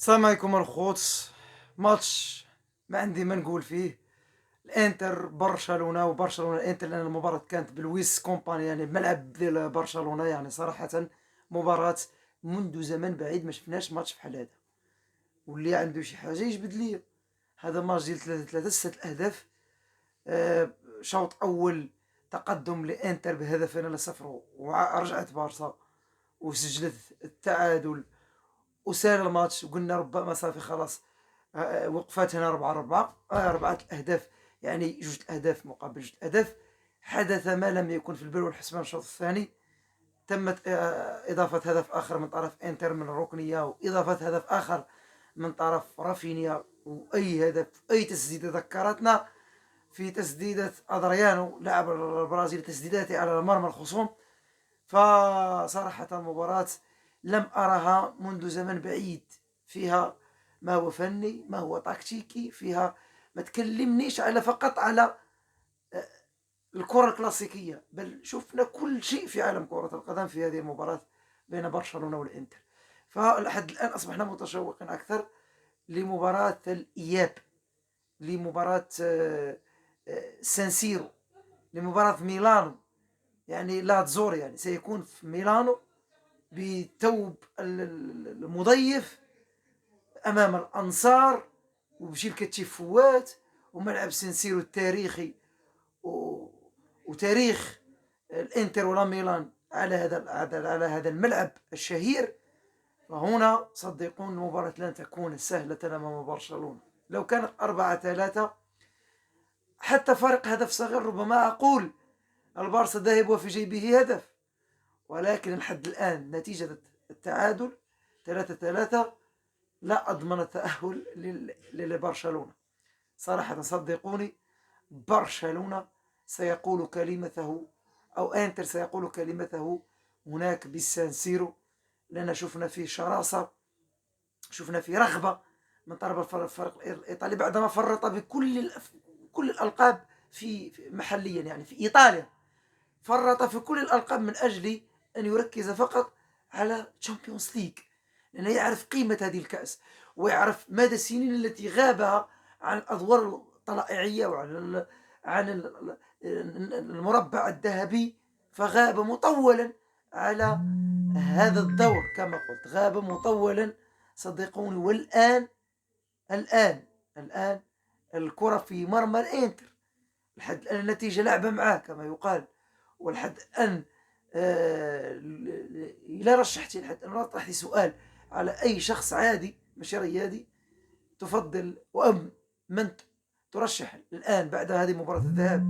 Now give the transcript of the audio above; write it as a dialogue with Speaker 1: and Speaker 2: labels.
Speaker 1: السلام عليكم الخوت. ماتش ما عندي ما نقول فيه. الانتر برشلونة وبرشلونة الانتر، لان المباراة كانت بالويس كومباني، يعني الملعب ديال برشلونة. يعني صراحة مباراة منذ زمن بعيد ما شفناش ماتش بحال هذا. واللي عنده شي حاجة يجبد ليا. هذا ماتش ديال 3-3، 6 اهداف. شوط اول تقدم لانتر بهدفين ل0، ورجعت بارسا وسجلت التعادل وسال الماتش، وقلنا ربما صافي خلاص. وقفات هنا 4-4، 4 الأهداف. يعني 2 الأهداف مقابل 2 الأهداف. حدث ما لم يكن في البر والحسبان. الشوط الثاني تمت إضافة هدف آخر من طرف إنتر من الركنية، وإضافة هدف آخر من طرف رافينيا، وأي هدف، أي تسديدة ذكرتنا في تسديدة أدريانو لاعب البرازيل، تسديداته على مرمى الخصوم. فصراحة مباراة لم أرها منذ زمن بعيد. فيها ما هو فني، ما هو تكتيكي، فيها ما تكلمنيش على فقط على الكرة الكلاسيكية، بل شفنا كل شيء في عالم كرة القدم في هذه المباراة بين برشلونة والإنتر. فلحد الآن أصبحنا متشوقين أكثر لمباراة الإياب، لمباراة سانسيرو، لمباراة ميلانو. يعني لاتزوري يعني سيكون في ميلانو بثوب المضيف امام الانصار، وبشركه تيفوات، وملعب سنسيرو التاريخي، و... وتاريخ الانتر ولا ميلان على هذا الملعب الشهير. فهنا صدقون المباراة لن تكون سهلة أمام برشلونة. لو كانت 4-3 حتى فرق هدف صغير ربما أقول البارسا ذاهب وفي جيبه هدف، ولكن لحد الآن نتيجة التعادل 3-3 لا أضمن التأهل لبرشلونة. صراحة صدقوني، برشلونة سيقول كلمته، أو أنتر سيقول كلمته هناك بالسانسيرو، لأن شفنا فيه شراسة، شفنا فيه رغبة من طرف الفريق الإيطالي بعدما فرط بكل كل الألقاب في محليا، يعني في إيطاليا فرط في كل الألقاب من أجل أن يركز فقط على تشامبيونز ليج، لأنه يعرف قيمة هذه الكأس، ويعرف مدى السنين التي غابها عن الأدوار الطلائعية وعن المربع الذهبي. فغاب مطولا على هذا الدور، كما قلت غاب مطولا صدقوني. والآن الآن الآن الكرة في مرمى الإنتر. لحد الآن النتيجة لعبة معاه كما يقال. ولحد الآن إلا رشحتي، لحد الآن طرحتي سؤال على أي شخص عادي مش رياضي، تفضل وأم من ترشح الآن بعد هذه مباراة الذهاب